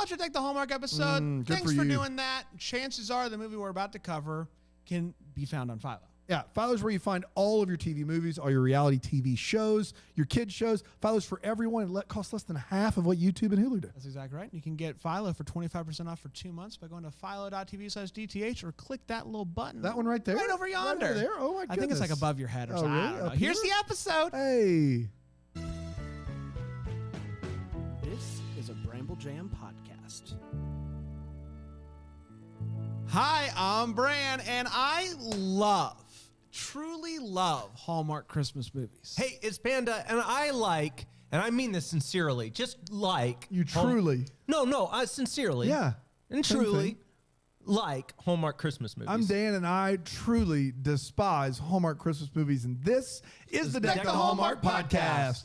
watch a Deck the Hallmark episode, thanks for you. doing that. Chances are the movie we're about to cover can be found on Philo. Yeah, Philo's where you find all of your TV movies, all your reality TV shows, your kids shows. Philo's for everyone. It costs less than half of what YouTube and Hulu do. That's exactly right. You can get Philo for 25% off for 2 months by going to philo.tv/DTH or click that little button. That one right there? Right over yonder. Right over there? Oh, my goodness. I think it's like above your head or something. Really? I don't know. Up Here's here? the episode. Hey. This is a Bramble Jam podcast. Hi, I'm Bran, and I truly love Hallmark Christmas movies. Hey, it's Panda, and I like, and I mean this sincerely, just like. You truly. No, sincerely. Yeah. And same truly thing. like Hallmark Christmas movies. I'm Dan, and I truly despise Hallmark Christmas movies, and this is the Deck the Hallmark podcast.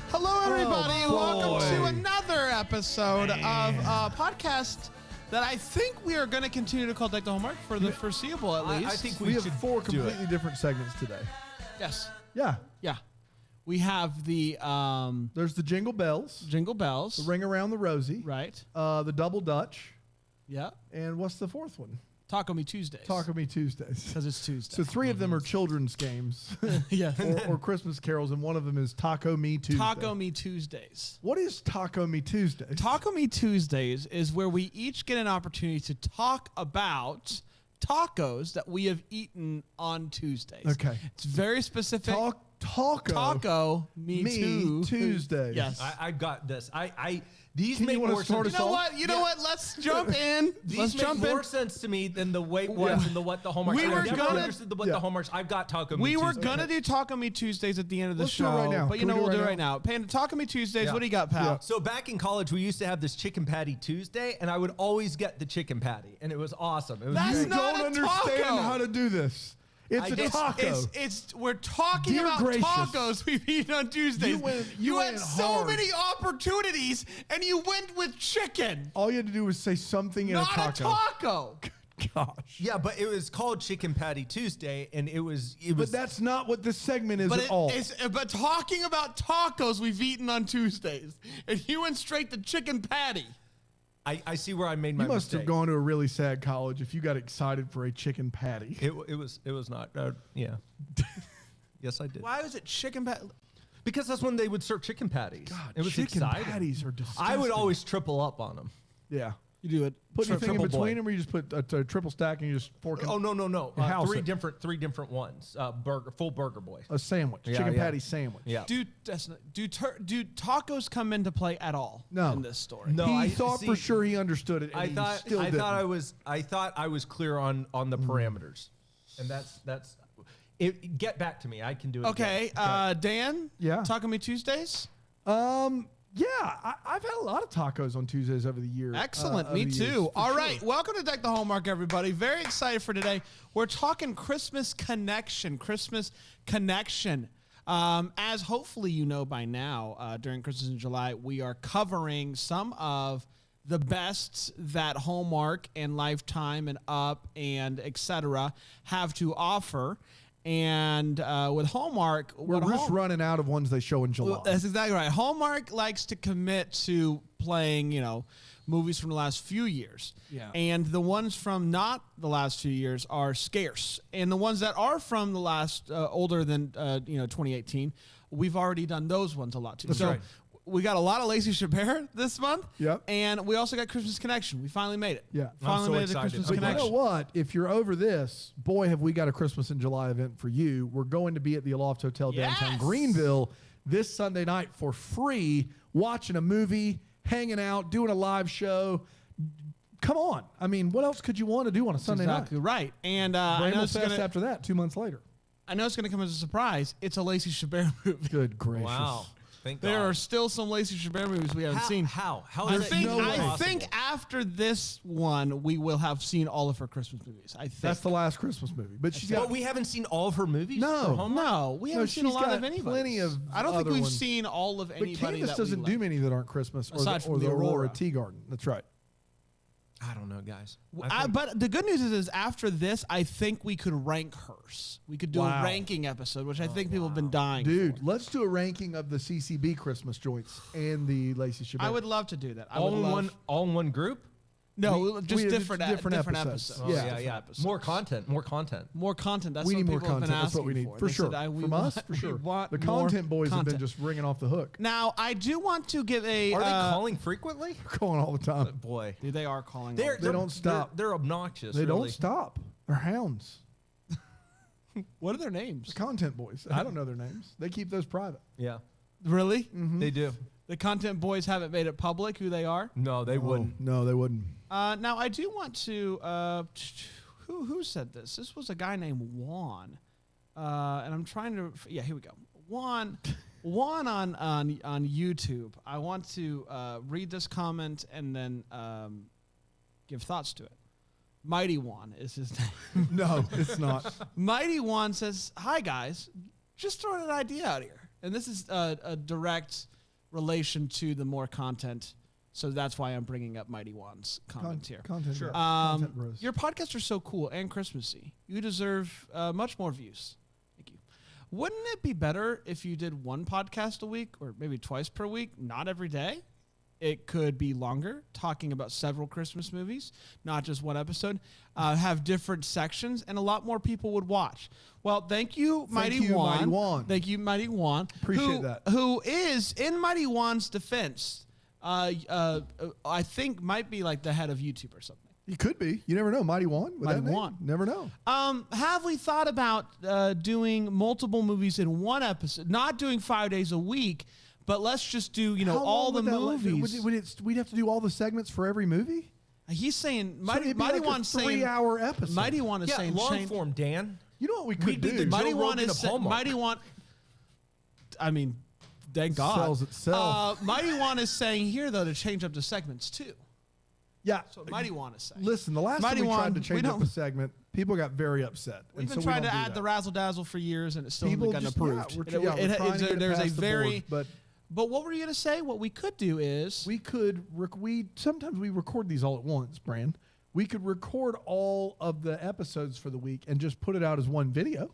Hello, everybody. Oh, Welcome boy. to another episode of a podcast that I think we are going to continue to call Deck the Hallmark for the foreseeable, at least. I think We should have four do completely it. different segments today. Yes. Yeah. Yeah. We have the There's the Jingle Bells, Jingle Bells. the Ring Around the Rosie, Right. the Double Dutch, Yeah. and what's the fourth one? Taco Me Tuesdays. Taco Me Tuesdays. Because it's Tuesday. So three of them are children's games yeah. or Christmas carols, and one of them is Taco Me Tuesday. Taco Me Tuesdays. What is Taco Me Tuesday? Taco Me Tuesdays is where we each get an opportunity to talk about tacos that we have eaten on Tuesdays. Okay. It's very specific. Taco Me Tuesday. Yes. I got this. These Can make you wanna more start sense. us You know off? what? You know what? Let's jump in. These Let's make jump more in. sense to me than the weight ones and the what the hallmarks. We I were never gonna- understood the what Yeah. the hallmarks. I've got Taco Me We were Tuesday. gonna do Taco Me Tuesdays at the end of the Let's do show, it right now. but you Can we know do we'll it do it right right now. Panda, Taco Me Tuesdays. Yeah. What do you got, pal? Yeah. So back in college, we used to have this chicken patty Tuesday, and I would always get the chicken patty, and it was awesome. It was That's You great. not don't a understand taco. how to do this. It's a taco. We're talking Dear about gracious. tacos we've eaten on Tuesdays. You had went so hard. many opportunities, and you went with chicken. All you had to do was say something in a Not taco. a taco. Gosh. Yeah, but it was called Chicken Patty Tuesday, and it was. But that's not what this segment is at all. But talking about tacos we've eaten on Tuesdays, and you went straight to chicken patty. I see where I made my You must mistake. have gone to a really sad college if you got excited for a chicken patty. It was not. Yeah. Yes, I did. Why was it chicken patty? Because that's when they would serve chicken patties. God, it was chicken exciting. patties are disgusting. I would always triple up on them. Yeah. You do it. Put anything in triple between boy. them, or you just put a triple stack and you just fork it. Oh no. house Three it. different ones. Full burger boy. A sandwich, Yeah, chicken yeah. patty sandwich. Yeah. Do tacos come into play at all? No. In this story? No. He I thought see. for sure he understood it. And I he thought still I didn't. thought I was clear on the parameters, and that's it. Get back to me. I can do it. Okay, again. Dan. Yeah. Taco Me Tuesdays. Yeah, I've had a lot of tacos on Tuesdays over the years. Excellent. over Me the too. years, for All sure. right. Welcome to Deck the Hallmark, everybody. Very excited for today. We're talking Christmas Connection. As hopefully you know by now, during Christmas in July, we are covering some of the best that Hallmark and Lifetime and Up and etc. have to offer. And with Hallmark, We're just running out of ones they show in July. well, that's exactly right. Hallmark likes to commit to playing, movies from the last few years. Yeah. And the ones from not the last few years are scarce. And the ones that are from the last older than 2018, we've already done those ones a lot too. That's so right. we got a lot of Lacey Chabert this month. Yep. And we also got Christmas Connection. We finally made it. Yeah. Finally so made it to excited. Christmas But you Connection. know what? If you're over this, boy, have we got a Christmas in July event for you. We're going to be at the Aloft Hotel downtown Yes! Greenville this Sunday night for free, watching a movie, hanging out, doing a live show. Come on. I mean, what else could you want to do on a Sunday Exactly night? right. And I know Bramble it's Fest gonna, after that, 2 months later. I know it's going to come as a surprise. It's a Lacey Chabert movie. Good gracious. Wow. Thank There God. are still some Lacey Chabert movies we haven't seen. How I is that think, even I possible? think after this one, we will have seen all of her Christmas movies. I think. That's the last Christmas movie. But she's But got we haven't seen all of her movies. No. for Hallmark? no, we haven't seen a she's lot got of anybody. plenty of I don't think other we've ones. seen all of But anybody. Candace that doesn't we do like. many that aren't Christmas or Aside the, from or the the Aurora Aurora. Tea Garden. That's right. I don't know, guys. But the good news is after this, I think we could rank hers. We could do a ranking episode, which I think people have been dying Dude, for. let's do a ranking of the CCB Christmas joints and the Lacey Chabert. I would love to do that. all in one group. No, just we- different episodes. episodes. Yeah. Different episodes. More content. More content. That's we what need more people have content. been That's asking what we need. For They sure. said, From us, for sure. The content boys have been just ringing off the hook. Now, I do want to give a... Are they calling frequently? They're calling all the time. Boy. Dude, they are calling. They don't stop. They're obnoxious. They really. don't stop. They're hounds. What are their names? The content boys. I don't know their names. They keep those private. Yeah, Really? they do. The content boys haven't made it public who they are? No, they wouldn't. No, they wouldn't. Now, I do want to... who said this? This was a guy named Juan. And I'm trying to... Yeah, here we go. Juan on YouTube. I want to read this comment and then give thoughts to it. Mighty Juan is his name. No, it's not. Mighty Juan says, "Hi, guys. Just throwing an idea out here." And this is a direct relation to the more content. So that's why I'm bringing up Mighty Juan's comment here. Content. Sure. Content bros. Your podcasts are so cool and Christmassy. You deserve much more views. Thank you. Wouldn't it be better if you did one podcast a week or maybe twice per week, not every day? It could be longer, talking about several Christmas movies, not just one episode. Have different sections, and a lot more people would watch. Well, thank you, Mighty Juan. Thank you, Mighty Juan. Appreciate that. Who is, in Mighty Juan's defense, I think might be like the head of YouTube or something. You could be. You never know. Mighty Juan. Mighty Juan. Never know. Have we thought about doing multiple movies in one episode? Not doing 5 days a week, but let's just do, How all long the would that movies. we'd have to do all the segments for every movie? He's saying, So it'd be Mighty like Juan's a saying, 3-hour episode. Mighty Juan is Yeah, saying, long change- form, Dan. You know what we We'd could be do? the Mighty Joe Juan Rogan is of Hallmark. Mighty Juan. I mean, thank God. Sells itself. Mighty Juan is saying here though to change up the segments too. Yeah. So what Mighty Juan is saying. Listen, the last Mighty time we Juan, tried to we change up don't- a segment, people got very upset. We've and been so trying we to don't add do the that. razzle dazzle for years, and it still People hasn't just- gotten yeah, approved. we're trying to get it there's past a the very. board, But what were you gonna say? What we could do is we could sometimes we record these all at once, Bran. We could record all of the episodes for the week and just put it out as one video.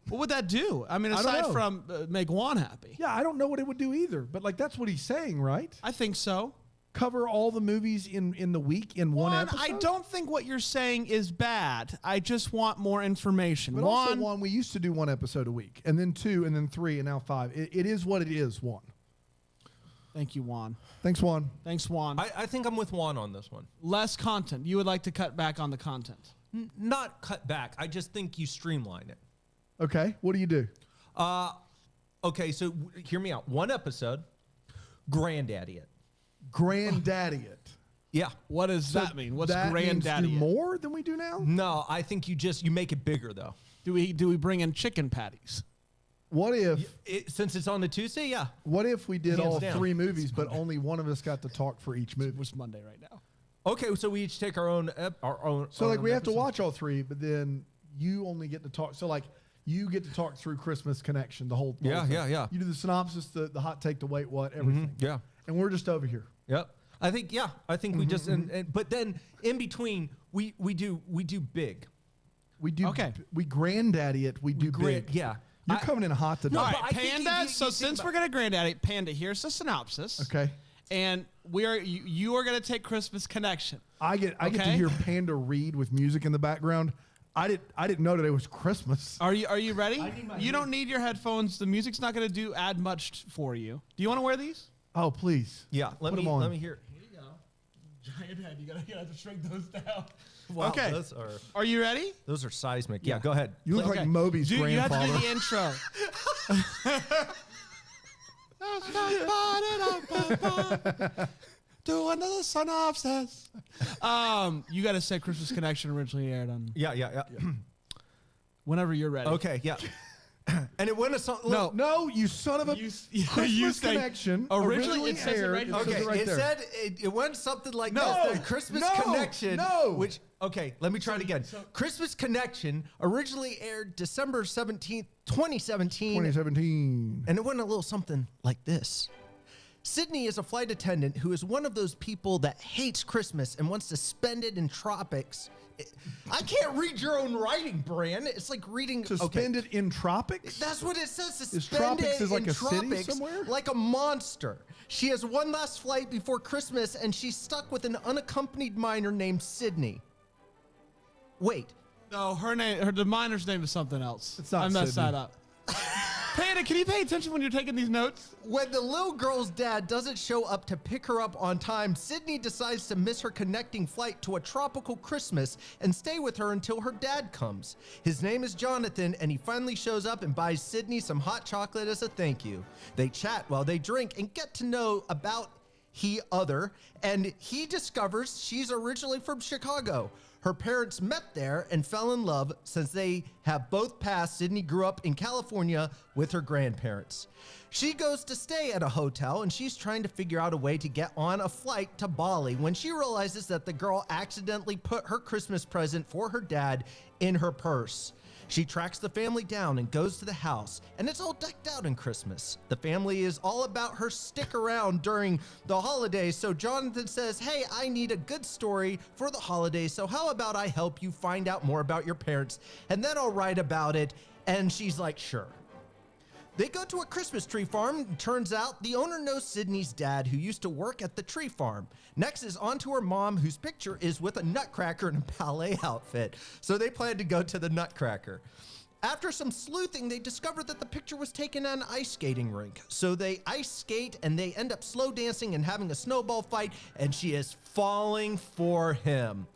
what would that do? I mean, I don't aside know. from make Juan happy, Yeah, I don't know what it would do either, but like that's what he's saying, right? I think so. Cover all the movies in the week in one episode. I don't think what you're saying is bad. I just want more information. But also, one, we used to do one episode a week, and then 2, and then 3, and now 5. It is what it is, Juan. Thank you, Juan. Thanks, Juan. Thanks, Juan. I think I'm with Juan on this one. Less content. You would like to cut back on the content. Not cut back. I just think you streamline it. Okay, what do you do? Okay, so hear me out. One episode, Granddaddy it. Granddaddy it. Yeah. What does that mean? What's that granddaddy? means do more than we do now? No, I think you make it bigger though. Do we bring in chicken patties? What if Since it's on the Tuesday, yeah. we did Hands all down. 3 movies, but only one of us got to talk for each movie? It's Monday right now. Okay, so we each take our own. So like we have to episode. watch all 3, but then you only get to talk. So like you get to talk through Christmas Connection, the whole Yeah, thing. yeah, yeah. You do the synopsis, the hot take, the wait what, everything. Yeah. And we're just over here. Yep. I think we just but then in between we do big. We do. Okay. We granddaddy it. We do big. Yeah. You're coming in hot today. No, All right, but I think Panda. you So think since about- we're gonna granddaddy Panda, here's the synopsis. Okay. And you are gonna take Christmas Connection. I get to Okay. hear Panda read with music in the background. I didn't know that it was Christmas. Are you ready? You don't need your headphones. The music's not gonna add much for you. Do you want to wear these? Oh please. Yeah, Put 'em on. let me hear. Here you go. Giant head. You gotta have to shrink those down. Wow, Okay. Are you ready? Those are seismic. Yeah, go ahead. You look Okay. like Moby's Dude, you have grandfather. to do the intro. Do another synopsis. You got to say Christmas Connection originally aired on Yeah. whenever you're ready. Okay, yeah. And it went a song. No. No, you son of a Christmas say- Connection. originally it says it aired. right here. says Okay, it right it there. said it went something like No, this. The Christmas no, Connection. no. Which let me try it again. Christmas Connection originally aired December 17th, 2017. 2017. And it went a little something like this. Sydney is a flight attendant who is one of those people that hates Christmas and wants to spend it in tropics. I can't read your own writing, Bran. It's like reading... To spend it in tropics? That's what it says. To Is spend tropics it is like in a city tropics somewhere? like a monster. She has one last flight before Christmas, and she's stuck with an unaccompanied minor named Sydney. Wait. No, the miner's name is something else. It's not I messed Sydney. that up. Panda, can you pay attention when you're taking these notes? When the little girl's dad doesn't show up to pick her up on time, Sydney decides to miss her connecting flight to a tropical Christmas and stay with her until her dad comes. His name is Jonathan, and he finally shows up and buys Sydney some hot chocolate as a thank you. They chat while they drink and get to know about other, and he discovers she's originally from Chicago. Her parents met there and fell in love since they have both passed. Sydney grew up in California with her grandparents. She goes to stay at a hotel and she's trying to figure out a way to get on a flight to Bali when she realizes that the girl accidentally put her Christmas present for her dad in her purse. She tracks the family down and goes to the house, and it's all decked out in Christmas. The family is all about her stick around during the holidays, so Jonathan says, hey, I need a good story for the holidays, so how about I help you find out more about your parents, and then I'll write about it. And she's like, sure. They go to a Christmas tree farm, and turns out the owner knows Sydney's dad, who used to work at the tree farm. Next is on to her mom, whose picture is with a nutcracker in a ballet outfit. So they plan to go to the nutcracker. After some sleuthing, they discover that the picture was taken at an ice skating rink. So they ice skate, and they end up slow dancing and having a snowball fight, and she is falling for him.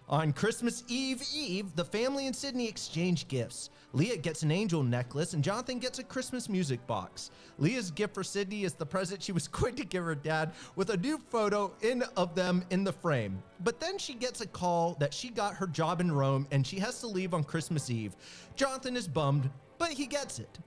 On Christmas Eve, the family and Sydney exchange gifts. Leah gets an angel necklace and Jonathan gets a Christmas music box. Leah's gift for Sydney is the present she was going to give her dad with a new photo of them in the frame. But then she gets a call that she got her job in Rome and she has to leave on Christmas Eve. Jonathan is bummed, but he gets it.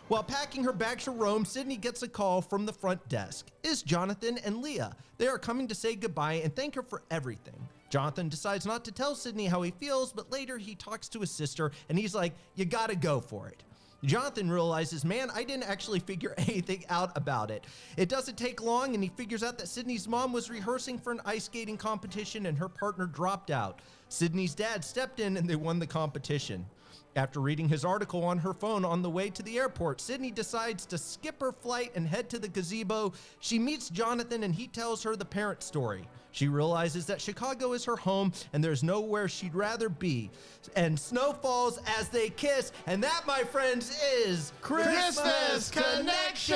While packing her bags for Rome, Sydney gets a call from the front desk. It's Jonathan and Leah. They are coming to say goodbye and thank her for everything. Jonathan decides not to tell Sydney how he feels, but later he talks to his sister and he's like, you gotta go for it. Jonathan realizes, man, I didn't actually figure anything out about it. It doesn't take long and he figures out that Sydney's mom was rehearsing for an ice skating competition and her partner dropped out. Sydney's dad stepped in and they won the competition. After reading his article on her phone on the way to the airport, Sydney decides to skip her flight and head to the gazebo. She meets Jonathan and he tells her the parent story. She realizes that Chicago is her home and there's nowhere she'd rather be. And snow falls as they kiss, and that, my friends, is Christmas Connection!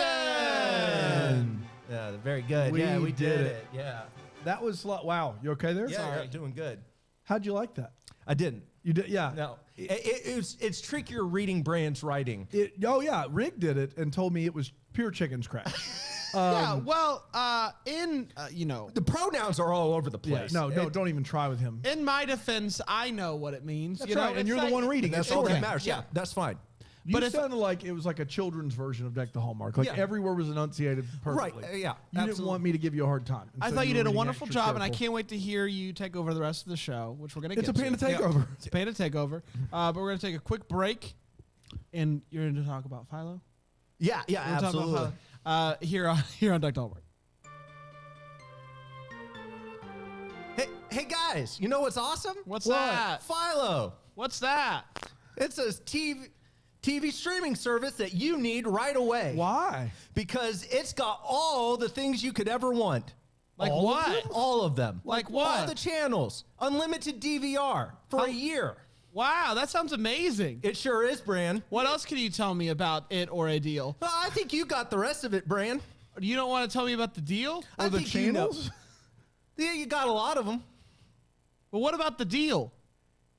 Yeah, very good. We We did did it. it. Yeah. That was wow. You okay there? Yeah, you're doing good. How'd you like that? I didn't. You did, yeah. No. It's trickier reading Brand's writing. Oh yeah, Rick did it and told me it was pure chicken scratch. Yeah, well, The pronouns are all over the place. No, don't even try with him. in my defense, I know what it means. That's you know, right, and it's you're the like- one reading. That's it. all Okay. that matters. Yeah, that's fine. You But if- sounded like it was like a children's version of Deck the Hallmark. Like Yeah. every word was enunciated Right, perfectly. yeah, You didn't absolutely. want me to give you a hard time. I so thought you were did a reading wonderful extra job, and I careful. can't wait to hear you take over the rest of the show, which we're going to It's get a Panda to. takeover. It's a Panda takeover. But we're going to take a quick break, and you're going to talk about Philo? Yeah, We're gonna talk absolutely. about Philo, here on Duck Hallmark. Hey guys, you know what's awesome? What's What? that? Philo. What's that? It's a TV streaming service that you need right away. Why? Because it's got all the things you could ever want. Like All of what? them? All of them. Like what? All the channels. Unlimited DVR for a year. Wow, that sounds amazing. It sure is, Bran. What else can you tell me about it or a deal? Well, I think you got the rest of it, Bran. You don't want to tell me about the deal? I Or the think you know. channels? Yeah, you got a lot of them. But what about the deal?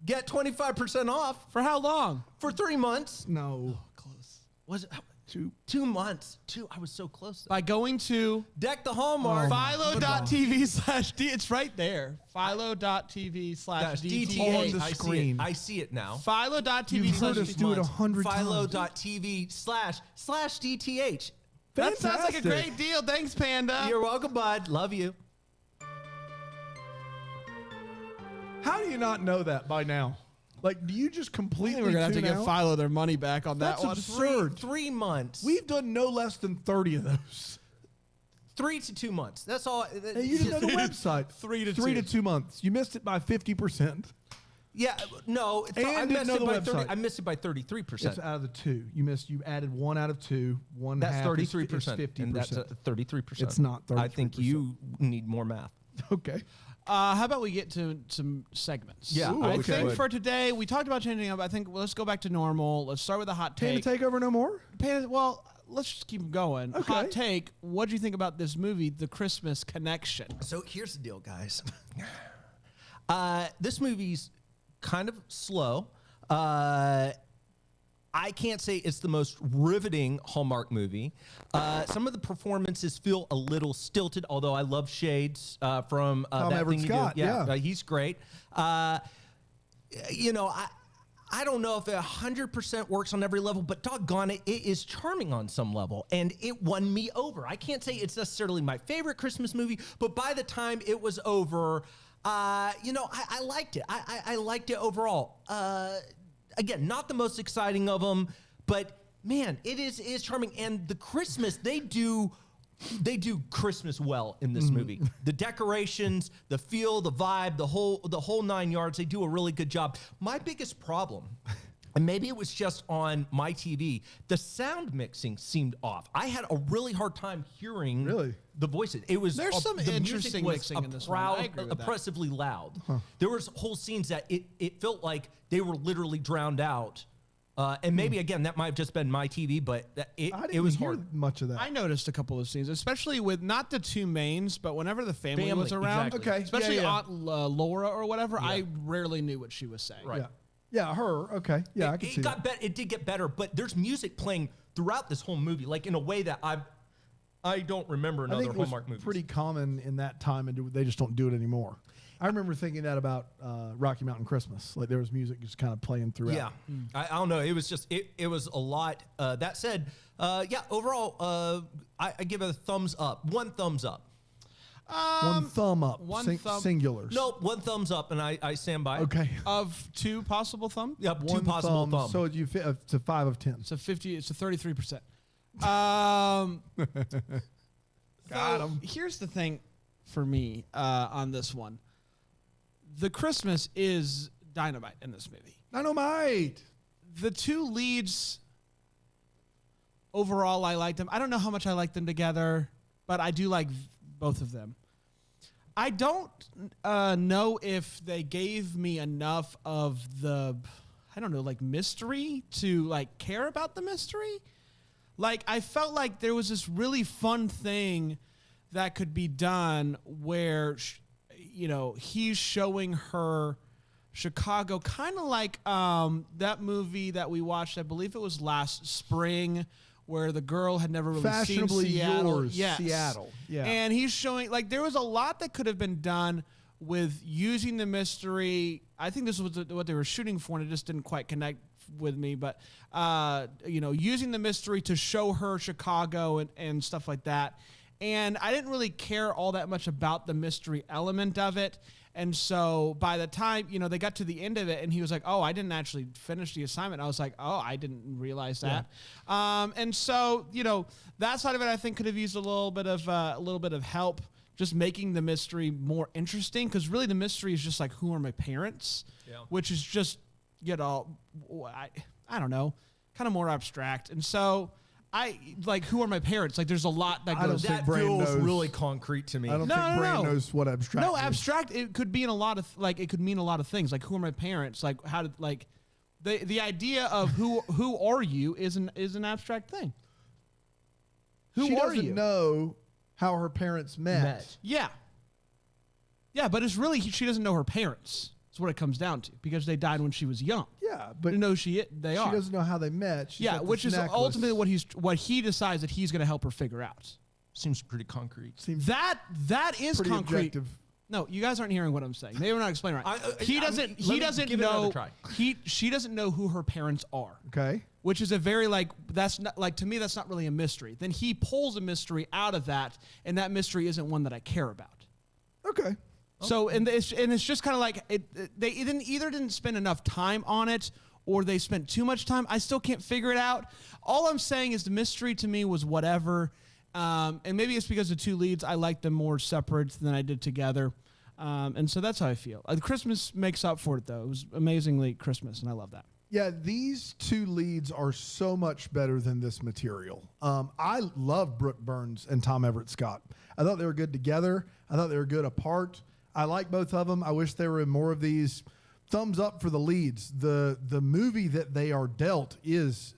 Get 25% off For how long? for 3 months. No. Close. Was it 2. 2 months? I was so close. By going to Deck the Hallmark. philo.tv/D. It's right there. Philo.tv/DTH. On the I see screen. it. I see it now. Philo.tv/DTH. You've heard us do it 100 times. Philo.tv//DTH. That sounds like a Fantastic. great deal. Thanks, Panda. You're welcome, bud. Love you. How do you not know that by now? Like, do you just I completely think we're going to have to tune give out? Philo their money back on That's that one. absurd. 3 months. We've done no less than 30 of those. 3 to 2 months. That's all. Hey, you didn't know the website. 3 to 3 2. to 2 months. You missed it by 50%. Yeah, no. And I didn't missed know it the by website. I missed it by 33%. It's out of the 2. You added 1 out of 2. One That's half 33%. is 50%. And that's 33%. It's not 33%. I think you need more math. Okay. How about we get to some segments? Yeah, Ooh, I okay. think for today we talked about changing up. I think let's go back to normal. Let's start with a hot take. Take over no more? Well, let's just keep going. Okay. Hot take. What do you think about this movie, The Christmas Connection? So here's the deal, guys. This movie's kind of slow. I can't say it's the most riveting Hallmark movie. Some of the performances feel a little stilted, although I love Shades from Tom That Everett Thing Scott, You Do. yeah. He's great. I don't know if it 100% works on every level, but doggone it, it is charming on some level, and it won me over. I can't say it's necessarily my favorite Christmas movie, but by the time it was over, I liked it. I liked it overall. Again, not the most exciting of them, but man, it is charming. And the Christmas, they do Christmas well in this movie. The decorations, the feel, the vibe, the whole 9 yards, they do a really good job. My biggest problem, and maybe it was just on my TV, the sound mixing seemed off. I had a really hard time hearing the voices. It was There's some the interesting music was mixing in this one. I agree with that. oppressively loud. There was whole scenes that it felt like they were literally drowned out. And maybe again that might have just been my TV, but it was hear hard. much of that. I noticed a couple of scenes, especially with not the two mains, but whenever the family was around. exactly. Okay, Especially yeah. Aunt Laura or whatever, I rarely knew what she was saying. Right. Yeah, her. Okay. Yeah, I can see that. It did get better, but there's music playing throughout this whole movie, like in a way that I don't remember in I other think it was Hallmark movies. pretty common in that time, and they just don't do it anymore. I remember thinking that about Rocky Mountain Christmas. Like there was music just kind of playing throughout. Yeah, I don't know. It was just it was a lot. That said, overall, I give it a thumbs up. 1 thumbs up. One thumb up. Singulars. No, 1 thumbs up, and I stand by it. Okay. Of 2 possible thumbs? Yep, 2 One possible thumb. thumbs. So it's a 5 of 10. It's a 50. It's a 33%. Got 'em. Here's the thing for me on this one. The Christmas is dynamite in this movie. Dynamite. The 2 leads, overall, I like them. I don't know how much I like them together, but I do like both of them. I don't know if they gave me enough of the, mystery to, care about the mystery. I felt like there was this really fun thing that could be done where, he's showing her Chicago, kind of like that movie that we watched, I believe it was last spring, where the girl had never really Fashionably seen Seattle. Yours, Yes. Seattle. Yeah. And he's showing, there was a lot that could have been done with using the mystery. I think this was what they were shooting for, and it just didn't quite connect with me. But, using the mystery to show her Chicago and stuff like that. And I didn't really care all that much about the mystery element of it. And so by the time, they got to the end of it and he was like, oh, I didn't actually finish the assignment. I was like, oh, I didn't realize that. Yeah. And so, that side of it, I think could have used a little bit of help, just making the mystery more interesting. Cause really the mystery is just who are my parents, which is just, I don't know, kind of more abstract. And so who are my parents? There's a lot that goes. That Brandon feels knows. really concrete to me. I don't think Brandon knows what abstract No, is. abstract. It could be in a lot of it could mean a lot of things. Who are my parents? How did the idea of who are you is an abstract thing. Who She are doesn't you? know how her parents met. Yeah. Yeah, but it's really she doesn't know her parents. That's what it comes down to, because they died when she was young. Yeah, but To know they are. she doesn't know how they met. She's got which this is necklace. ultimately what he decides that he's going to help her figure out. Seems pretty concrete. Seems That is pretty concrete. objective. No, you guys aren't hearing what I'm saying. Maybe we're not explaining right. He doesn't give it another try. She doesn't know who her parents are. Okay. Which is a very that's not to me that's not really a mystery. Then he pulls a mystery out of that, and that mystery isn't one that I care about. Okay. So it's just kind of they either didn't spend enough time on it, or they spent too much time. I still can't figure it out. All I'm saying is the mystery to me was whatever, And maybe it's because the two leads, I like them more separate than I did together. And so that's how I feel. Christmas makes up for it, though. It was amazingly Christmas, and I love that. Yeah, these two leads are so much better than this material. I love Brooke Burns and Tom Everett Scott. I thought they were good together. I thought they were good apart. I like both of them. I wish they were in more of these. Thumbs up for the leads. The movie that they are dealt is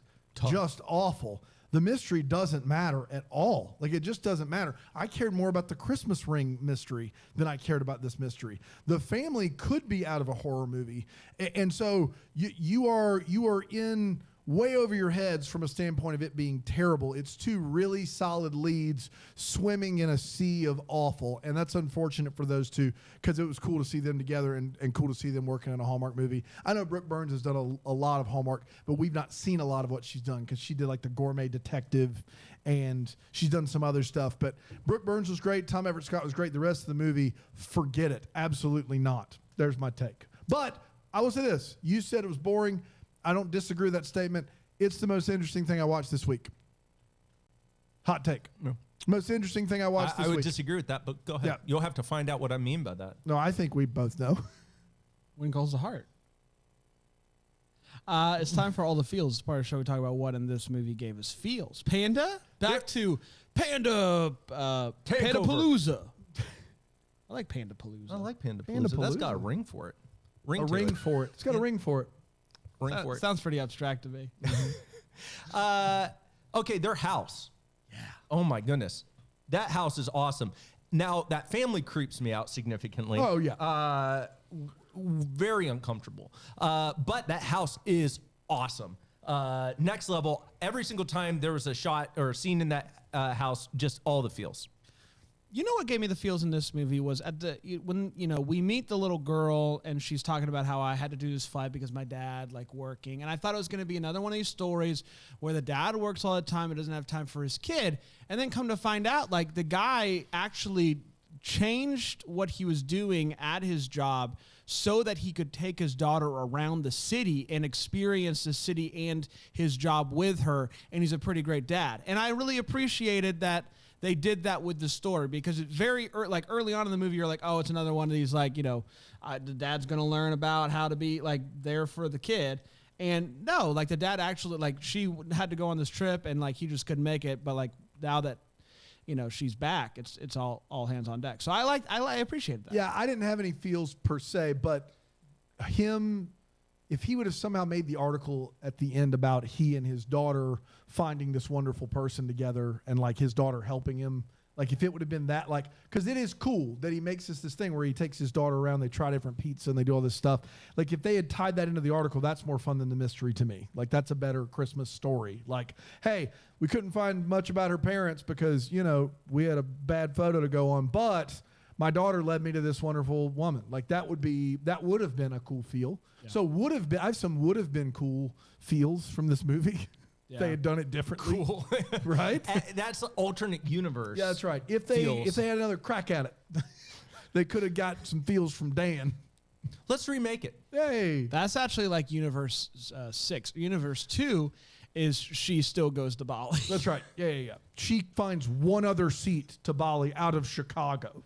just awful. The mystery doesn't matter at all. Like, it just doesn't matter. I cared more about the Christmas ring mystery than I cared about this mystery. The family could be out of a horror movie. And so you are in way over your heads from a standpoint of it being terrible. It's two really solid leads swimming in a sea of awful. And that's unfortunate for those two because it was cool to see them together and cool to see them working on a Hallmark movie. I know Brooke Burns has done a lot of Hallmark, but we've not seen a lot of what she's done because she did like The Gourmet Detective and she's done some other stuff. But Brooke Burns was great. Tom Everett Scott was great. The rest of the movie, forget it. Absolutely not. There's my take. But I will say this. You said it was boring. I don't disagree with that statement. It's the most interesting thing I watched this week. Hot take. No. Most interesting thing I watched this week. I would disagree with that, but go ahead. Yeah. You'll have to find out what I mean by that. No, I think we both know. When calls the heart. It's time for all the feels. It's part of the show we talk about what in this movie gave us feels. Panda? Back to Panda Palooza. I like Panda Palooza. I like Panda Palooza. That's got a ring for it. A ring for it. It's got a ring for it. Sounds pretty abstract to me. Okay, their house. Yeah. Oh my goodness. That house is awesome. Now, that family creeps me out significantly. Oh, yeah. Very uncomfortable. But that house is awesome. Next level. Every single time there was a shot or a scene in that house, just all the feels. You know what gave me the feels in this movie was when we meet the little girl and she's talking about how I had to do this flight because my dad working, and I thought it was going to be another one of these stories where the dad works all the time and doesn't have time for his kid, and then come to find out the guy actually changed what he was doing at his job so that he could take his daughter around the city and experience the city and his job with her, and he's a pretty great dad. And I really appreciated that they did that with the story because it's very early on in the movie, you're like, oh, it's another one of these the dad's going to learn about how to be there for the kid. And no, the dad actually, she had to go on this trip and he just couldn't make it. But now that, she's back, it's all hands on deck. So I appreciate that. Yeah, I didn't have any feels per se, but if he would have somehow made the article at the end about he and his daughter finding this wonderful person together and his daughter helping him, if it would have been that, because it is cool that he makes this thing where he takes his daughter around, they try different pizza and they do all this stuff. If they had tied that into the article, that's more fun than the mystery to me. That's a better Christmas story. Hey, we couldn't find much about her parents because, we had a bad photo to go on, but my daughter led me to this wonderful woman. That would have been a cool feel. Yeah. So I have some would have been cool feels from this movie. Yeah. They had done it differently. Cool. Right? That's an alternate universe. Yeah, that's right. If they had another crack at it, they could have got some feels from Dan. Let's remake it. Hey. That's actually Universe 6. Universe 2 is she still goes to Bali. That's right. Yeah. She finds one other seat to Bali out of Chicago.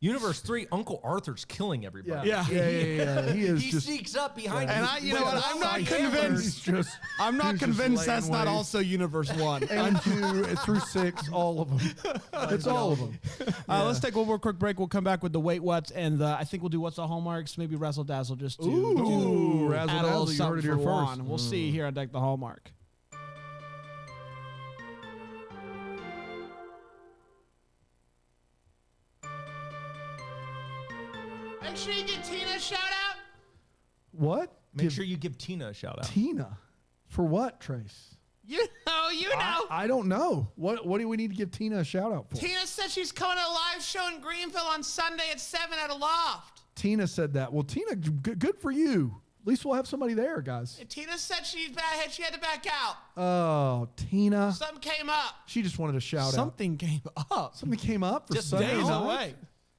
Universe 3, Uncle Arthur's killing everybody. Yeah. He is. He sneaks up behind. And I'm not convinced. I'm not convinced that's not also Universe 1 and 2 through 6, all of them. It's all of them. Let's take one more quick break. We'll come back with the Wait What's, and I think we'll do What's the Hallmarks, maybe Razzle Dazzle, just to Razzle add a little Dazzle. You heard something it here for first. Juan. We'll see here on Deck the Hallmark. Make sure you give Tina a shout out. What? Make sure you give Tina a shout out. Tina? For what, Trace? You know. I don't know. What do we need to give Tina a shout out for? Tina said she's coming to a live show in Greenville on Sunday at 7 at a loft. Tina said that. Well, Tina, good for you. At least we'll have somebody there, guys. And Tina said she had to back out. Oh, Tina. Something came up. She just wanted a shout out. Something came up. Something came up for just Sunday days night? away.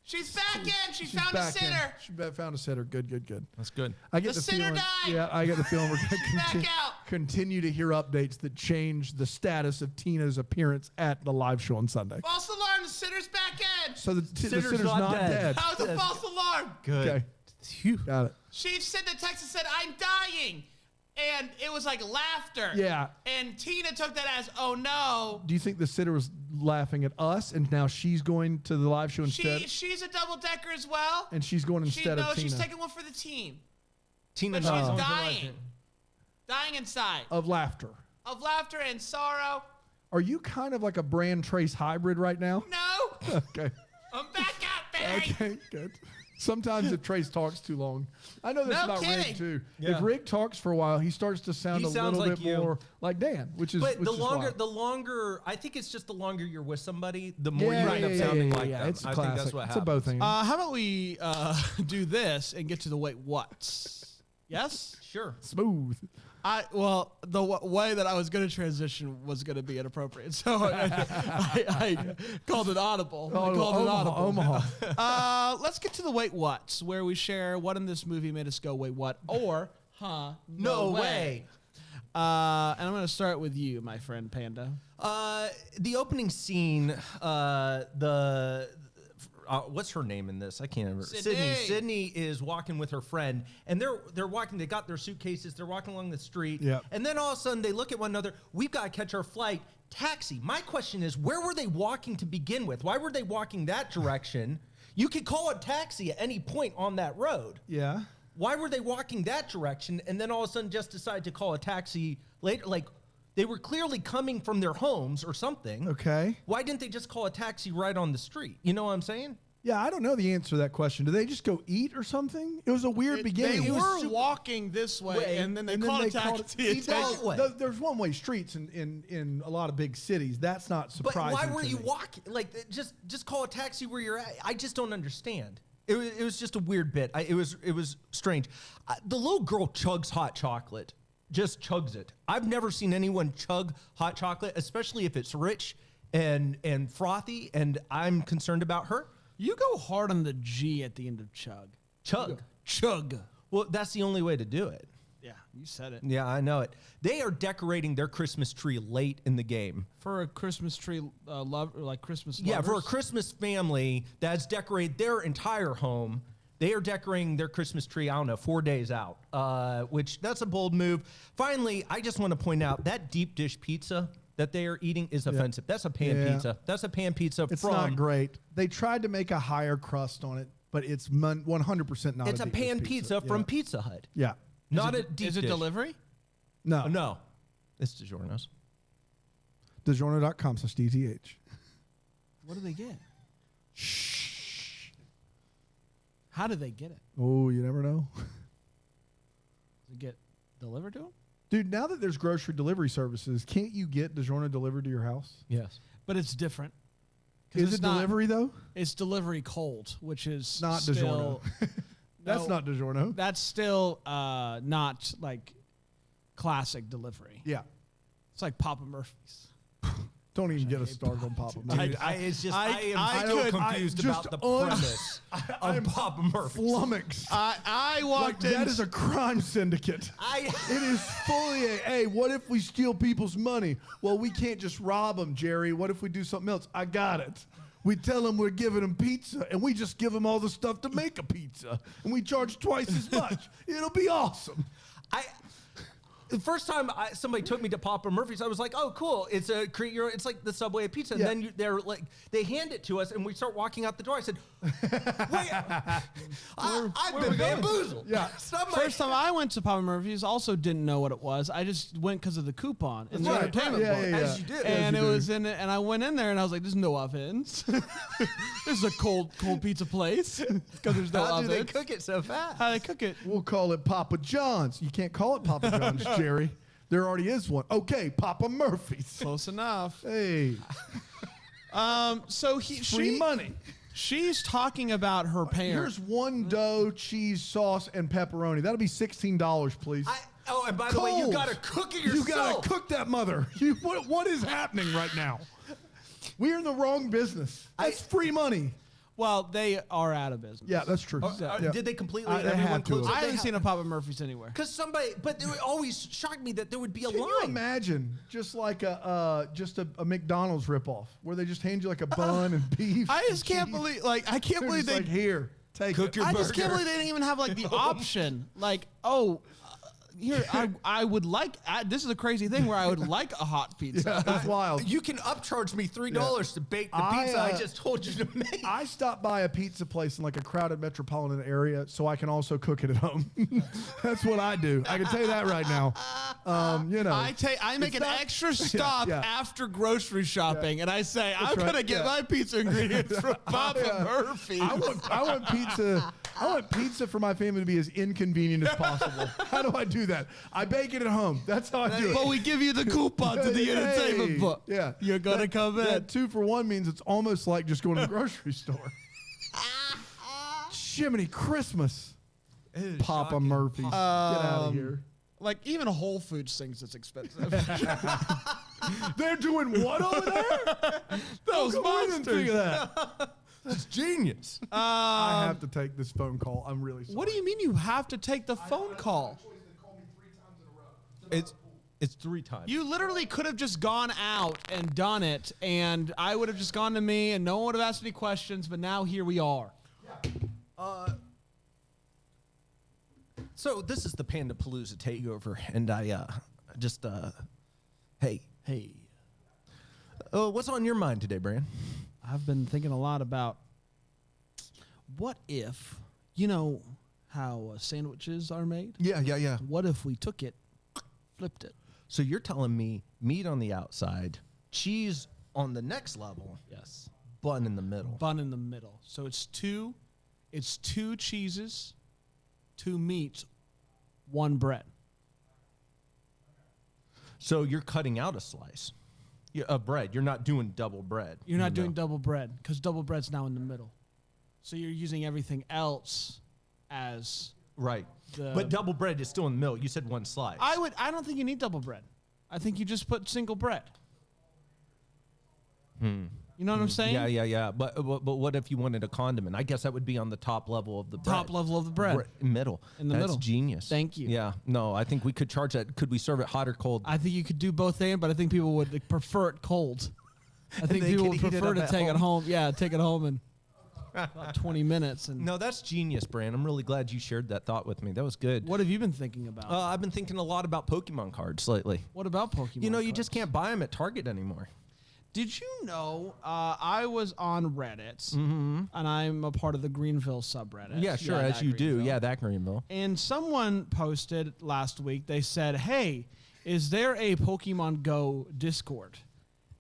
She's back in. She She's found a back in. sitter. She found a sitter. Good. That's good. I get The the sitter feeling. died. Yeah, I get the feeling we're Back going to out. continue to hear updates that change the status of Tina's appearance at the live show on Sunday. False alarm. The sitter's back in. So the Sitter's sitter's not not dead. dead. That was a false alarm. Good. Okay, Phew. got it. She sent a text and said, I'm dying. And it was like laughter. Yeah. And Tina took that as, oh no. Do you think the sitter was laughing at us, and now she's going to the live show instead, She's a double decker as well. and she's going instead of Tina? She's taking one for the team. Tina But she's knows. dying. Dying inside. Of laughter. Of laughter and sorrow. Are you kind of like a brand Trace hybrid right now? No. Okay. I'm back out, Barry. Okay, good. Sometimes if Trace talks too long, I know that's No about kidding. Rig too. Yeah. If Rig talks for a while, he starts to sound He a sounds little like bit you. more like Dan, which is But which the is longer, wild. I think it's just the longer you're with somebody, the more you end up sounding like them. It's a I classic. think that's what It's happens. a both thing. How about we do this and get to the wait what's? Yes? Sure. Smooth. The way that I was going to transition was going to be inappropriate, so I called it audible. I called it audible. Omaha. Let's get to the wait what's, where we share what in this movie made us go wait what, or No way. And I'm going to start with you, my friend Panda. The opening scene, what's her name in this? I can't remember. Sydney. Sydney is walking with her friend, and they're walking. They got their suitcases. They're walking along the street. Yep. And then all of a sudden, they look at one another. We've got to catch our flight. Taxi. My question is, where were they walking to begin with? Why were they walking that direction? You could call a taxi at any point on that road. Yeah. Why were they walking that direction and then all of a sudden just decide to call a taxi later? Like, they were clearly coming from their homes or something. Okay. Why didn't they just call a taxi right on the street? You know what I'm saying? Yeah, I don't know the answer to that question. Did they just go eat or something? It was a weird beginning. They It was were super- walking this way, and then they called a taxi. There's one-way streets in a lot of big cities. That's not But surprising. why were to you me. walking? Like, just call a taxi where you're at. I just don't understand. It was just a weird bit. It was strange. The little girl chugs hot chocolate. Just chugs it. I've never seen anyone chug hot chocolate, especially if it's rich and frothy, and I'm concerned about her. You go hard on the G at the end of chug. Chug. Chug. Well, that's the only way to do it. Yeah, you said it. Yeah, I know it. They are decorating their Christmas tree late in the game. For a Christmas tree Christmas Yeah, for a lovers? Christmas family that's decorated their entire home. They are decorating their Christmas tree, I don't know, 4 days out, which that's a bold move. Finally, I just want to point out that deep dish pizza that they are eating is offensive. That's a pan pizza. That's a pan pizza It's from... not great. They tried to make a higher crust on it, but it's 100% not. It's a deep dish pan pizza from Yeah. Pizza Hut. Yeah. Not a deep Is it dish. delivery? No. No. It's DiGiorno's. DiGiorno.com/DTH. What do they get? How do they get it? Oh, you never know. Does it get delivered to them? Dude, now that there's grocery delivery services, can't you get DiGiorno delivered to your house? Yes. But it's different. 'Cause Is it's it not- delivery, though? It's delivery cold, which is Not still, DiGiorno. That's No. not DiGiorno. That's still not like classic delivery. Yeah. It's like Papa Murphy's. Don't even get us started on Papa Murphy. Dude, I am I so could- confused just about the premise of Papa Murphy's. Flummoxed. I Like, walked in. that is a crime syndicate. It is fully hey, what if we steal people's money? Well, we can't just rob them, Jerry. What if we do something else? I got it. We tell them we're giving them pizza, and we just give them all the stuff to make a pizza, and we charge twice as much. It'll be awesome. The first time somebody took me to Papa Murphy's, I was like, "Oh, cool! It's a create your. It's like the Subway of pizza." And Yeah. then they're like, they hand it to us, and we start walking out the door. I said, "Wait, I've been bamboozled." Yeah. First time I went to Papa Murphy's, also didn't know what it was. I just went because of the coupon in the right. entertainment Yeah, book. yeah, yeah. As you do. And As it you do. was in it, and I went in there, and I was like, "There's no ovens. This is a cold pizza place because there's no How do ovens. they cook it so fast? How they cook it? We'll call it Papa John's. You can't call it Papa John's, Jerry. There already is one. Okay, Papa Murphy's. Close enough." Hey, So free money. She's talking about her parents. Here's one dough, cheese, sauce, and pepperoni. That'll be $16, please. And by the way, you Cold. got to cook it yourself. You gotta cook that mother. What is happening right now? We're in the wrong business. That's free money. Well, they are out of business. Yeah, that's true. Yeah. Did they completely? They everyone had to closed have. it? I They haven't seen a Papa Murphy's anywhere. Because somebody, but it would always shocked me that there would be a Can line. you imagine just like a McDonald's ripoff where they just hand you like a bun and beef? I just can't believe, I can't They're believe just they like, here, take Cook it. your I just can't burger. believe they didn't even have like the option. Like, here, I would like. This is a crazy thing where I would like a hot pizza. Yeah, that's wild. You can upcharge me $3 to bake the pizza I just told you to make. I stopped by a pizza place in like a crowded metropolitan area so I can also cook it at home. That's what I do. I can tell you that right now. You know, I make an extra stop yeah. after grocery shopping, and I say I'm right, gonna get yeah. my pizza ingredients from Papa Murphy's. I want pizza. I want pizza for my family to be as inconvenient as possible. How do I do that? I bake it at home. That's how I do it. But we give you the coupon to the Hey, entertainment book. Yeah. You're gonna come in. That 2-for-1 means it's almost like just going to the grocery store. Jiminy Christmas. Papa Murphy's. Get out of here. Like even Whole Foods thinks it's expensive. They're doing what over there? Those I didn't think of monsters. that. That's genius. I have to take this phone call. I'm really sorry. What do you mean you have to take the phone call? It's 3 times. You literally could have just gone out and done it, and I would have just gone to me, and no one would have asked any questions. But now here we are. So this is the Panda Palooza takeover, and I just hey, what's on your mind today, Bran? I've been thinking a lot about what if, you know how sandwiches are made? Yeah. What if we took it, flipped it? So you're telling me meat on the outside, cheese on the next level, Yes. bun in the middle. Bun in the middle. So it's two cheeses, 2 meats, 1 bread. So you're cutting out a slice of bread. You're not doing double bread. You're not doing double bread because double bread's now in the middle. So you're using everything else as Right. the- But double bread is still in the middle. You said 1 slice. I don't think you need double bread. I think you just put single bread. You know what I'm saying? Yeah. But what if you wanted a condiment? I guess that would be on the top level of the bread. Top level of the bread. Middle. In the That's middle. genius. Thank you. Yeah. No, I think we could charge that. Could we serve it hot or cold? I think you could do both and, but I think people would prefer it cold. I think they people can would eat it prefer up to at take it home. home. Yeah, take it home in about 20 minutes. And No, that's genius, Bran. I'm really glad you shared that thought with me. That was good. what have you been thinking about? I've been thinking a lot about Pokemon cards lately. What about Pokemon? You know, you cards? just can't buy them at Target anymore. Did you know I was on Reddit, and I'm a part of the Greenville subreddit. Yeah, sure, that as you do. Greenville. Yeah, that Greenville. And someone posted last week, they said, hey, is there a Pokemon Go Discord?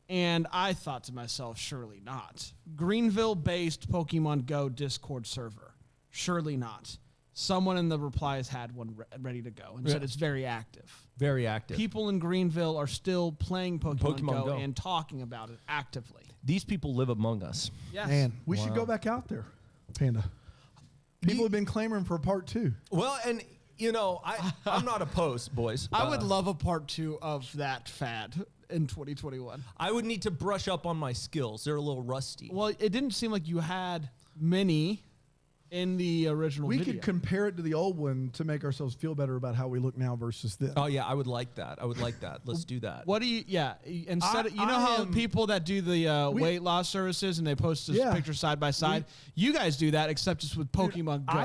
And I thought to myself, surely not. Greenville-based Pokemon Go Discord server. Surely not. Someone in the replies had one ready to go and said it's very active. Very active. People in Greenville are still playing Pokemon Pokemon Go. and talking about it actively. These people live among us. Yes. Man, we should go back out there, Panda. People have been clamoring for a part 2. Well, and, you know, I'm not opposed, boys. I would love a part 2 of that fad in 2021. I would need to brush up on my skills. They're a little rusty. Well, it didn't seem like you had many in the original We video. could compare it to the old one to make ourselves feel better about how we look now versus then. Oh, yeah, I would like that. Let's do that. What do you? Yeah, instead of, you know I how am- people that do the weight loss services and they post this Yeah. picture side by side. You guys do that, except just with Pokemon Go.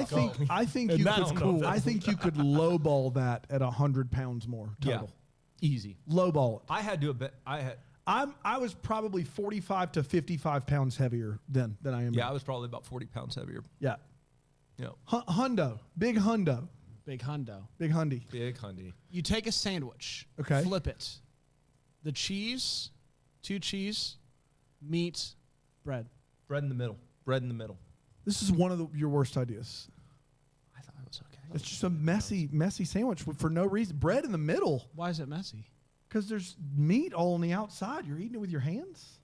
I think And you that's could. cool. I think you could lowball that at 100 pounds more total. Yeah. Easy. Lowball it. I had to a bit. I was probably 45 to 55 pounds heavier than I am. Yeah, now. I was probably about 40 pounds heavier. Yeah. You know, Hundo, big hundo, Big hundo. big hundy. big hundy. You take a sandwich. Okay. Flip it. The cheese, 2 cheese, meat, bread. Bread in the middle. Bread in the middle. This is one of your worst ideas. I thought it was okay. It's just a messy sandwich for no reason. Bread in the middle Why is it messy? because there's meat all on the outside. You're eating it with your hands,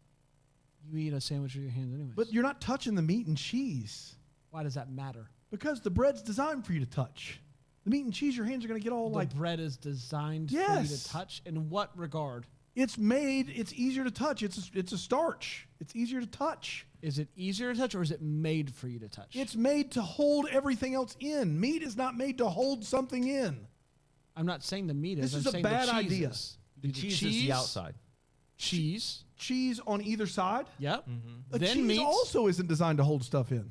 You eat a sandwich with your hands anyways. but you're not touching the meat and cheese Why does that matter? because the bread's designed for you to touch. The meat and cheese, your hands are going to get all The like bread is designed for you Yes. to touch. In what regard? It's made. It's easier to touch. It's a starch. It's easier to touch. Is it easier to touch, or is it made for you to touch? It's made to hold everything else in. Meat is not made to hold something in. I'm not saying the meat is. This is I'm a saying bad the cheese idea. Is. The cheese is the outside. Cheese. Cheese on either side. Yep. A Then cheese meat. also isn't designed to hold stuff in.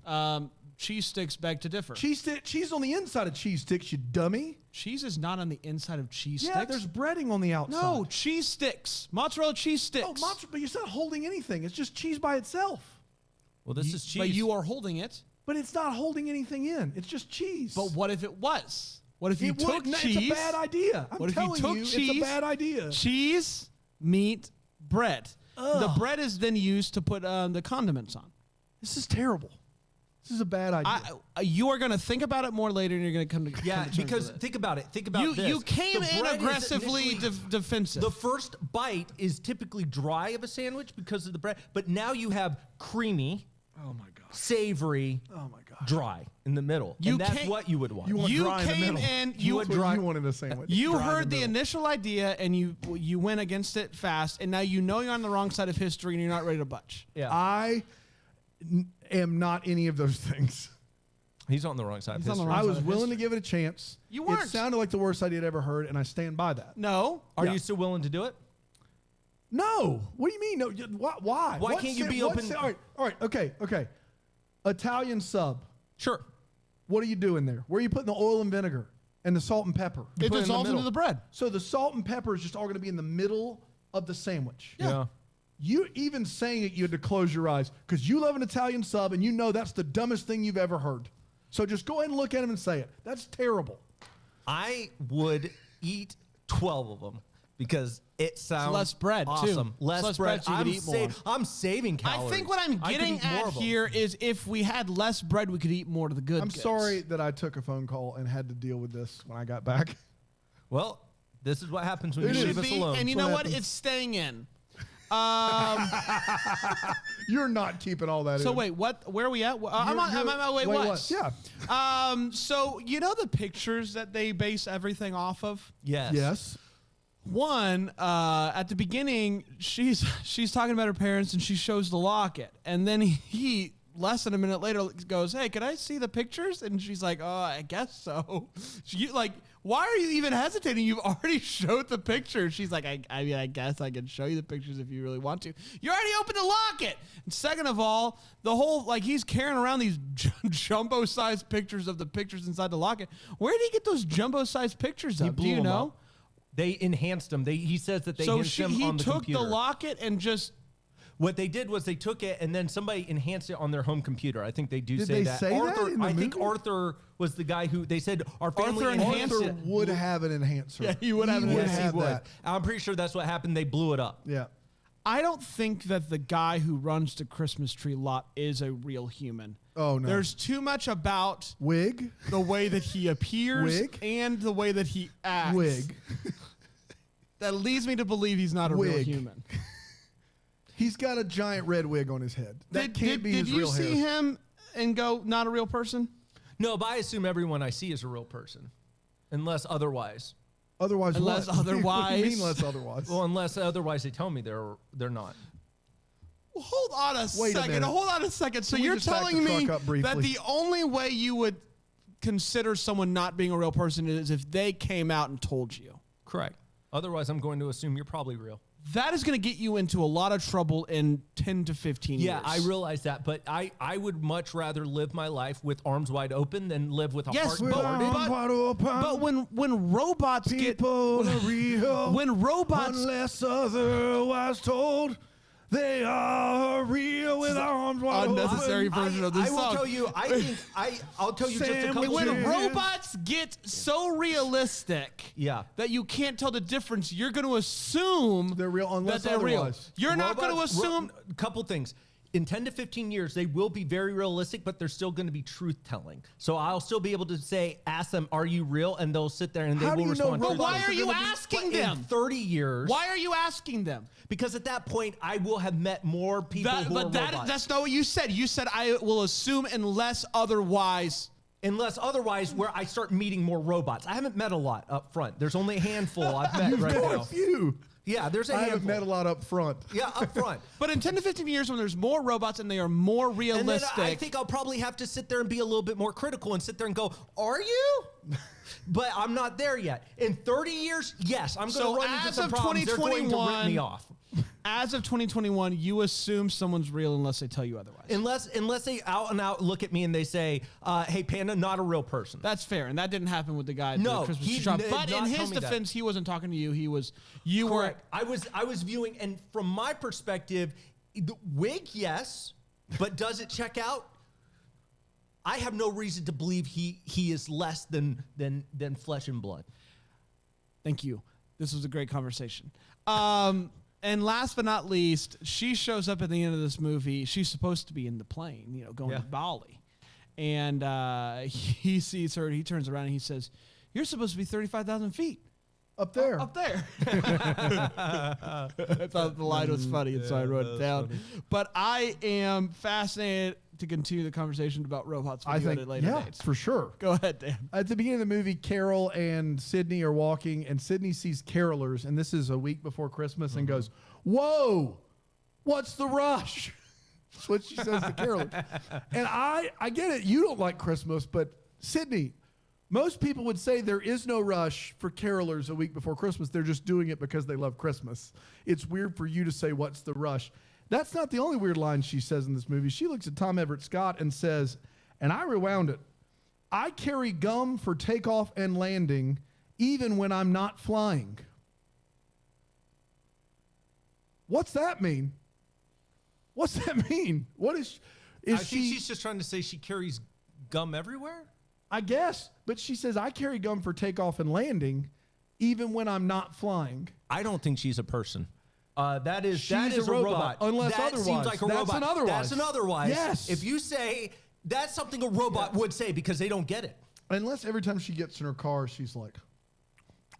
Cheese sticks beg to differ. Cheese on the inside of cheese sticks, you dummy. Cheese is not on the inside of cheese Yeah, sticks. there's breading on the outside. No, cheese sticks. Mozzarella cheese sticks. Oh, but you're not holding anything. It's just cheese by itself. Well, this is cheese. But you are holding it. But it's not holding anything in. It's just cheese. But what if it was? What if you It took wouldn't- cheese? It's a bad idea. I'm What if you telling took you, cheese, it's a bad idea. Cheese, meat, bread. Ugh. The bread is then used to put the condiments on. This is terrible. This is a bad idea. You are going to think about it more later, and you're going to come to Yeah, come to terms because with it. think about it. Think about this. You came The in bread is aggressively initially- defensive. The first bite is typically dry of a sandwich because of the bread, but now you have creamy, oh my god. savory, Oh my god. dry in the middle. You And that's can't- what you would want. You want You dry in the came middle. in, You you- want dry- you wanted a sandwich. You Dry in heard the middle. initial idea, and you went against it fast, and now you know you're on the wrong side of history, and you're not ready to budge. yeah. I am not any of those things. He's on the wrong side of He's on the history. wrong I was side of willing to history. give it a chance. You weren't. It sounded like the worst idea I'd ever heard, and I stand by that. No. Are Yeah. you still willing to do it? No. What do you mean? No. Why? Why can't you be open- All right. Okay. Italian sub. Sure. What are you doing there? Where are you putting the oil and vinegar and the salt and pepper? You It put in dissolves into middle. the bread. So the salt and pepper is just all going to be in the middle of the sandwich. Yeah. You even saying it, you had to close your eyes because you love an Italian sub and you know that's the dumbest thing you've ever heard. So just go ahead and look at him and say it. That's terrible. I would eat 12 of them because it sounds less bread, too. awesome. It's Less less bread. bread, so you could eat more. I'm saving calories. I think what I'm I could getting eat more at of them. here is if we had less bread, we could eat more of the good I'm goods. sorry that I took a phone call and had to deal with this when I got back. Well, this is what happens when It you is. leave us alone. And you That's know what what? happens. It's staying in. You're not keeping all that So in. wait, what? Where are we at? I'm on my way west. Yeah. So you know the pictures that they base everything off of? yes. Yes. One, at the beginning, she's talking about her parents and she shows the locket, and then he less than a minute later goes, "Hey, can I see the pictures?" And she's like, "Oh, I guess so." Why are you even hesitating? You've already showed the pictures. She's like, I mean, I guess I can show you the pictures if you really want to. You already opened the locket. And second of all, the whole, he's carrying around these jumbo-sized pictures of the pictures inside the locket. Where did he get those jumbo-sized pictures of? Do blew you 'em know? up. They enhanced them. He says that they So enhanced them he on the took computer. the locket and just... What they did was they took it and then somebody enhanced it on their home computer. I think they do Did say they that. say that Arthur, in the I think movie? Arthur was the guy who they said our family Arthur enhanced Arthur it. would have an enhancer. Yeah, he would have an Yes, enhancer. he would. that. I'm pretty sure that's what happened. They blew it up. Yeah. I don't think that the guy who runs the Christmas tree lot is a real human. Oh, no. There's too much about Wig. the way that he appears Wig. and the way that he acts. Wig. That leads me to believe he's not a real Wig. human. He's got a giant red wig on his head. That can't be did his you real see hair. him and go, not a real person? No, but I assume everyone I see is a real person, unless otherwise. Otherwise, Unless what? What do you otherwise- mean unless otherwise? Well, unless otherwise they tell me they're not. Well, hold on a Wait a second. minute. Hold on a second. So Can we you're just back telling the me truck up briefly? that the only way you would consider someone not being a real person is if they came out and told you. Correct. Otherwise, I'm going to assume you're probably real. That is going to get you into a lot of trouble in 10 to 15 years. Yeah, I realize that, but I would much rather live my life with arms wide open than live with a Yes, heart guarded. but when robots People are real. when robots Unless otherwise told, they are real with arms wide Unnecessary open. version of this I will song. tell you. I'll tell you just a couple. when Sandwiches. robots get so realistic Yeah. that you can't tell the difference, you're going to assume They're real unless that they're real. otherwise. You're not going to Robots- assume. A couple things. In 10 to 15 years, they will be very realistic, but they're still going to be truth telling. So I'll still be able to say, ask them, "Are you real?" And they'll sit there and they How do will you know respond. But robots why are you gonna be- asking But them? in 30 years? Why are you asking them? Because at that point, I will have met more people who are robots. That's not what you said. You said I will assume unless otherwise Unless otherwise, where I start meeting more robots. I haven't met a lot up front. There's only a handful I've met You've right got now. a few. Yeah, there's a I handful. haven't met a lot up front. Yeah, up front. But in 10 to 15 years, when there's more robots and they are more And realistic, then I think I'll probably have to sit there and be a little bit more critical and sit there and go, are you? But I'm not there yet. In 30 years, yes, I'm going to run into some problems. They're going to rip me off. As of 2021, you assume someone's real unless they tell you otherwise. Unless they out and out look at me and they say, hey, Panda, not a real person. That's fair, and that didn't happen with the guy at the Christmas tree shop. But in his defense, he wasn't talking to you. You were. I was viewing, and from my perspective, the wig, yes, but does it check out? I have no reason to believe he is less than flesh and blood. Thank you. This was a great conversation. And last but not least, she shows up at the end of this movie. She's supposed to be in the plane, going to Bali. And he sees her, and he turns around, and he says, you're supposed to be 35,000 feet. Up there. Up there. I thought the line was funny, and so I wrote it down. Funny. But I am fascinated to continue the conversation about robots with you at later dates. For sure. Go ahead, Dan. At the beginning of the movie, Carol and Sydney are walking, and Sydney sees carolers, and this is a week before Christmas, and goes, whoa, what's the rush? That's what she says to carolers. And I get it. You don't like Christmas, but Sydney, most people would say there is no rush for carolers a week before Christmas. They're just doing it because they love Christmas. It's weird for you to say, what's the rush? That's not the only weird line she says in this movie. She looks at Tom Everett Scott and says, and I rewound it, I carry gum for takeoff and landing even when I'm not flying. What's that mean? What's that mean? What is I think she's just trying to say she carries gum everywhere? I guess, but she says, I carry gum for takeoff and landing even when I'm not flying. I don't think she's a person. That is a robot. Unless that otherwise. Seems like a That's robot. an otherwise. That's an otherwise. Yes. If you say that's something a robot would say because they don't get it. Unless every time she gets in her car, she's like,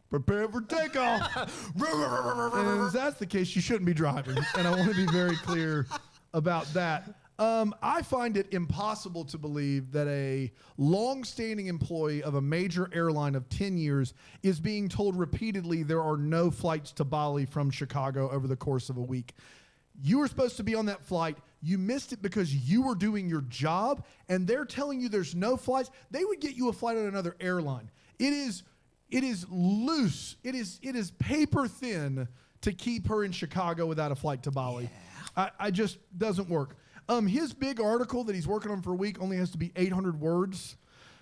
prepare for takeoff. And if that's the case, you shouldn't be driving. And I want to be very clear about that. I find it impossible to believe that a long-standing employee of a major airline of 10 years is being told repeatedly there are no flights to Bali from Chicago over the course of a week. You were supposed to be on that flight. You missed it because you were doing your job, and they're telling you there's no flights. They would get you a flight on another airline. It is loose. It is paper thin to keep her in Chicago without a flight to Bali. Yeah. I just doesn't work. His big article that he's working on for a week only has to be 800 words.